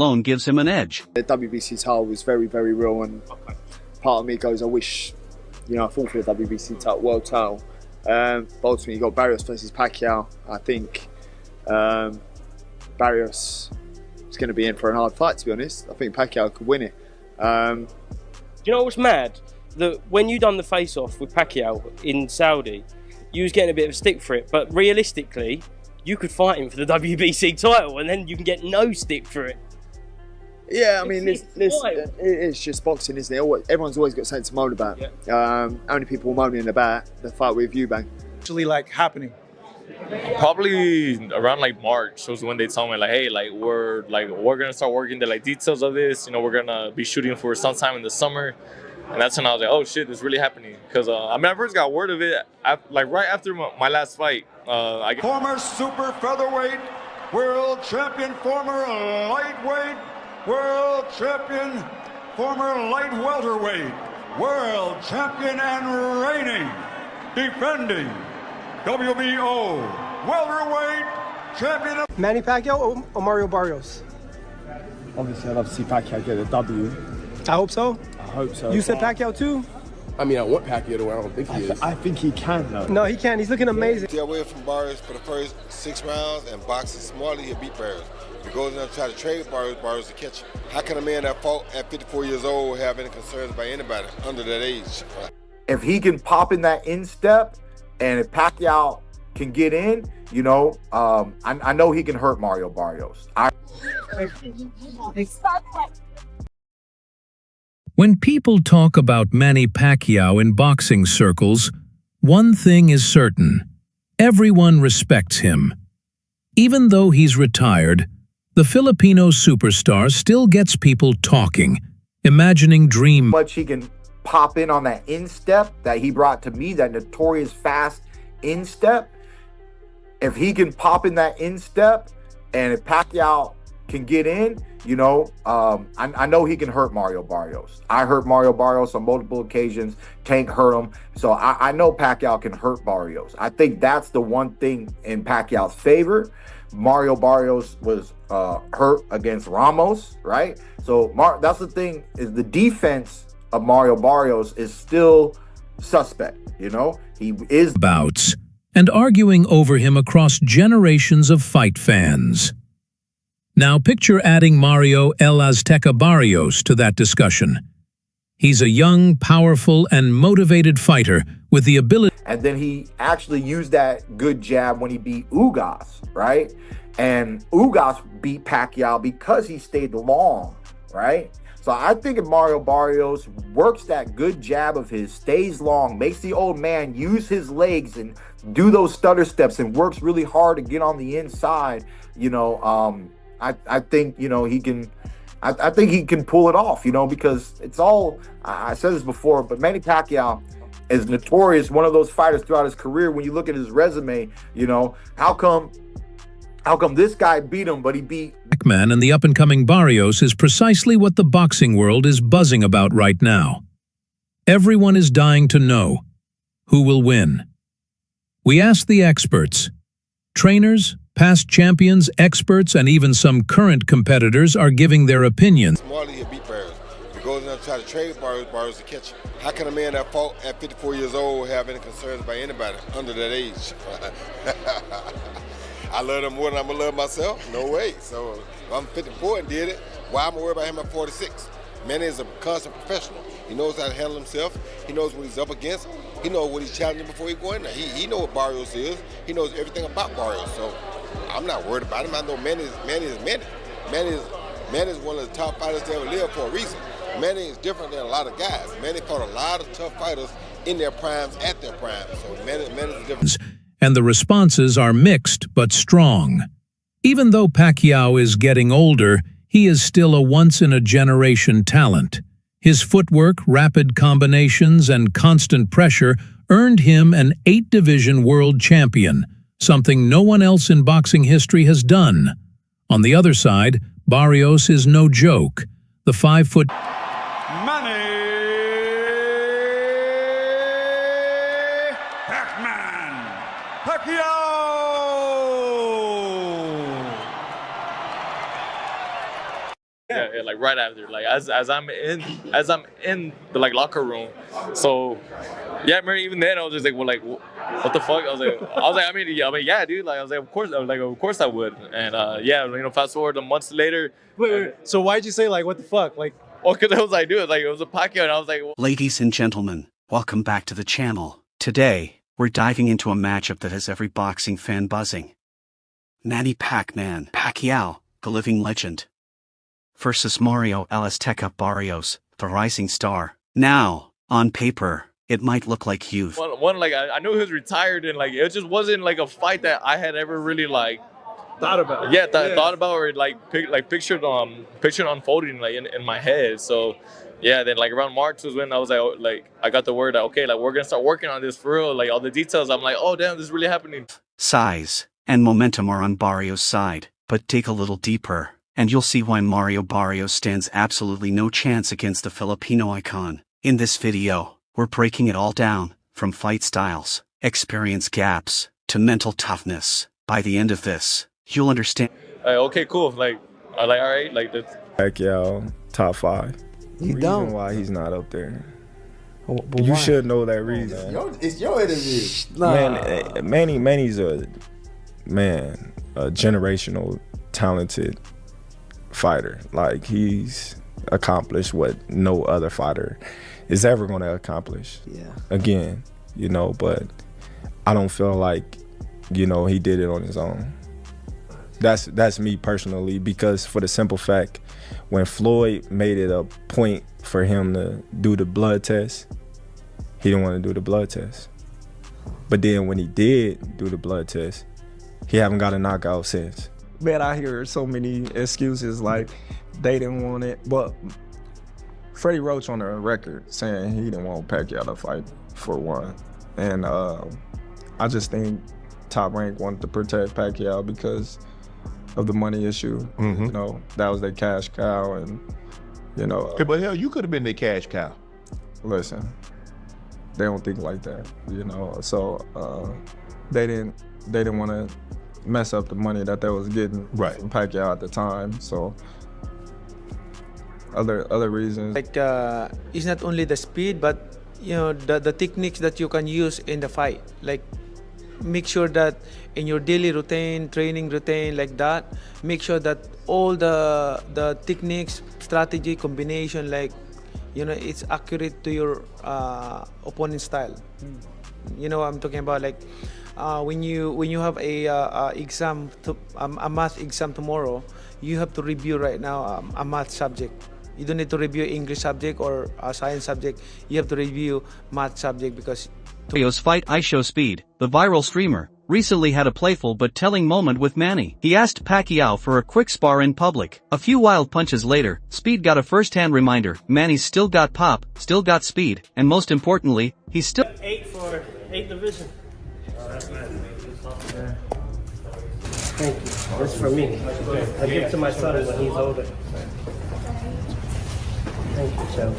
alone gives him an edge. The WBC title was very, very real, and part of me goes, I wish, you know, I fought for the WBC title, world title. But ultimately, you got Barrios versus Pacquiao. I think Barrios is going to be in for a hard fight, to be honest. I think Pacquiao could win it. Do you know what's mad? That when you done the face-off with Pacquiao in Saudi, you was getting a bit of a stick for it, but realistically, you could fight him for the WBC title, and then you can get no stick for it. Yeah, I mean, it's just boxing, isn't it? Everyone's always got something to moan about. Yeah. How many people moaning about the fight with you, Bang? Actually, like, happening? Probably around like March was when they told me like, hey, like we're gonna start working the like details of this. You know, we're gonna be shooting for sometime in the summer, and that's when I was like, oh shit, this is really happening. Because I mean, I first got word of it like right after my last fight. Former super featherweight world champion, former lightweight world champion, former light welterweight world champion, and reigning, defending WBO welterweight champion. Manny Pacquiao or Mario Barrios? Obviously, I'd love to see Pacquiao get a W. I hope so. I hope so. You said Pacquiao too? I mean, I want Pacquiao to win. I don't think he is. I think he can, though. No, he can. He's looking amazing. Stay away from Barrios for the first 6 rounds and boxing smartly, he'll beat Barrios. If he goes in there and try to trade with Barrios, Barrios will catch him. How can a man that fought at 54 years old have any concerns about anybody under that age? If he can pop in that instep, and if Pacquiao can get in, you know, I know he can hurt Mario Barrios. When people talk about Manny Pacquiao in boxing circles, one thing is certain: everyone respects him. Even though he's retired, the Filipino superstar still gets people talking, imagining dream. Much he can pop in on that instep that he brought to me, that notorious fast instep. If he can pop in that instep, and if Pacquiao can get in, you know, I know he can hurt Mario Barrios. I hurt Mario Barrios on multiple occasions. Tank hurt him. So I know Pacquiao can hurt Barrios. I think that's the one thing in Pacquiao's favor. Mario Barrios was hurt against Ramos, right? So that's the thing, is the defense of Mario Barrios is still suspect, you know? He is bouts and arguing over him across generations of fight fans. Now picture adding Mario El Azteca Barrios to that discussion. He's a young, powerful, and motivated fighter with the ability. And then he actually used that good jab when he beat Ugas, right? And Ugas beat Pacquiao because he stayed long, right? So I think if Mario Barrios works that good jab of his, stays long, makes the old man use his legs and do those stutter steps and works really hard to get on the inside, you know, I think, you know, he can, I think he can pull it off, you know, because it's all, I said this before, but Manny Pacquiao is notorious, one of those fighters throughout his career. When you look at his resume, you know, how come this guy beat him, but he beat Pac-Man and the up-and-coming Barrios is precisely what the boxing world is buzzing about right now. Everyone is dying to know who will win. We asked the experts. Trainers, past champions, experts, and even some current competitors are giving their opinions. Smartly, he'll beat Barrios. If he goes in there and try to trade with Barrios, Barrios will catch him. How can a man that fought at 54 years old have any concerns about anybody under that age? I love him more than I'm going to love myself? No way. So if I'm 54 and did it, why am I worried about him at 46? Manny is a constant professional. He knows how to handle himself. He knows what he's up against. He knows what he's challenging before he go in there. He knows what Barrios is. He knows everything about Barrios. So I'm not worried about him. I know Manny is Manny. Manny is one of the top fighters to ever live for a reason. Manny is different than a lot of guys. Manny fought a lot of tough fighters in their primes, at their primes. So Manny is different. And the responses are mixed but strong. Even though Pacquiao is getting older, he is still a once-in-a-generation talent. His footwork, rapid combinations, and constant pressure earned him an 8-division world champion, something no one else in boxing history has done. On the other side, Barrios is no joke. The 5-foot Manny Pacquiao! Yeah, like right after, like as I'm in the like locker room. So yeah, I remember even then I was just like, well, like what the fuck? I mean, yeah, dude. Like I was like, of course I would. And yeah, fast forward a months later. Wait. So why'd you say like what the fuck? Like, oh, because I was like, dude, like it was a Pacquiao, and I was like, well, Ladies and gentlemen, welcome back to the channel. Today, we're diving into a matchup that has every boxing fan buzzing. Manny Pacquiao, the living legend, versus Mario Barrios, the rising star. Now, on paper, it might look like youth. One like I knew he was retired, and like it just wasn't like a fight that I had ever really like thought about. Yeah, thought about or pictured unfolding like in my head. So yeah, then like around March was when I was like I got the word that okay, like we're gonna start working on this for real. Like all the details, I'm like, oh damn, this is really happening. Size and momentum are on Barrios' side, but dig a little deeper, and you'll see why Mario Barrios stands absolutely no chance against the Filipino icon. In this video, we're breaking it all down, from fight styles, experience gaps, to mental toughness. By the end of this, you'll understand. Okay, cool. Like all right, like that's Pacquiao top 5. You reason don't. why he's not up there. But You why? should know that reason. It's your interview. Man, Manny's a generational talented fighter. Like he's accomplished what no other fighter is ever going to accomplish. Yeah. Again, but I don't feel like, he did it on his own. That's me personally, because for the simple fact, when Floyd made it a point for him to do the blood test, he didn't want to do the blood test. But then when he did do the blood test, he haven't got a knockout since. Man, I hear so many excuses like they didn't want it, but Freddie Roach on the record saying he didn't want Pacquiao to fight for one. And I just think Top Rank wanted to protect Pacquiao because of the money issue. That was their cash cow, and Hey, but hell, you could have been the cash cow. Listen, they don't think like that, So they didn't want to mess up the money that they was getting from Pacquiao at the time. So other reasons. Like it's not only the speed, but the techniques that you can use in the fight. Like make sure that in your daily routine, training routine, like that, make sure that all the techniques, strategy, combination, like it's accurate to your opponent's style. You know what I'm talking about? Like when you have a exam, a math exam tomorrow, you have to review right now a math subject. You don't need to review English subject or a science subject. You have to review math subject because. Barrios' fight I Show Speed, the viral streamer, recently had a playful but telling moment with Manny. He asked Pacquiao for a quick spar in public. A few wild punches later, Speed got a first-hand reminder. Manny's still got pop, still got speed, and most importantly, he's still 8 for 8 division. Thank you. That's for me. I give it to my son when he's older. Thank you, Joe.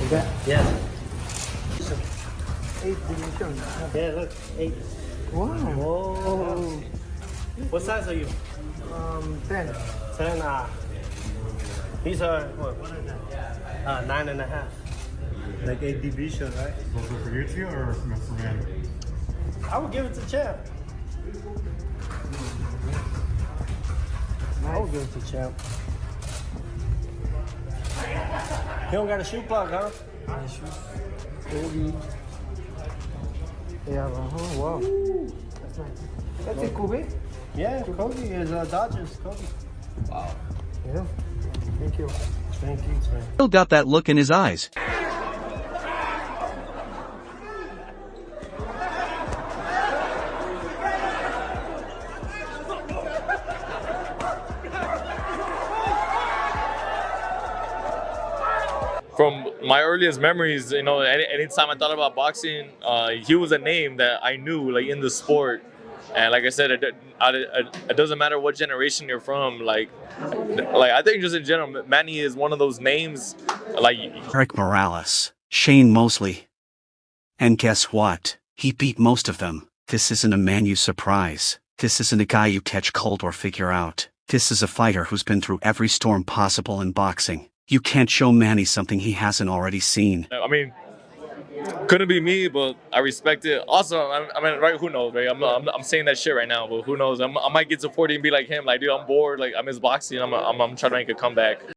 Is that? Yeah. 8 division. Yeah, look, 8. Wow. Whoa. What size are you? 10. 10. These are what? 9.5. Like 8 division, right? So for you two or for Manny? I would give it to Champ. I would give it to Champ. He don't got a shoe plug, huh? Kobe. Yeah, wow. That's nice. That's a Kobe? Yeah, Kobe is Dodgers. Kobe. Wow. Yeah. Thank you. Thank you, man. still got that look in his eyes. From my earliest memories, anytime I thought about boxing, he was a name that I knew, like in the sport. And like I said, it doesn't matter what generation you're from. Like I think just in general, Manny is one of those names. Like Eric Morales, Shane Mosley. And guess what? He beat most of them. This isn't a Manu surprise. This isn't a guy you catch cold or figure out. This is a fighter who's been through every storm possible in boxing. You can't show Manny something he hasn't already seen. I mean, couldn't be me, but I respect it. Also, I mean, right? Who knows, right? I'm saying that shit right now, but who knows? I might get to 40 and be like him, like, dude, I'm bored, like, I miss boxing. I'm trying to make a comeback.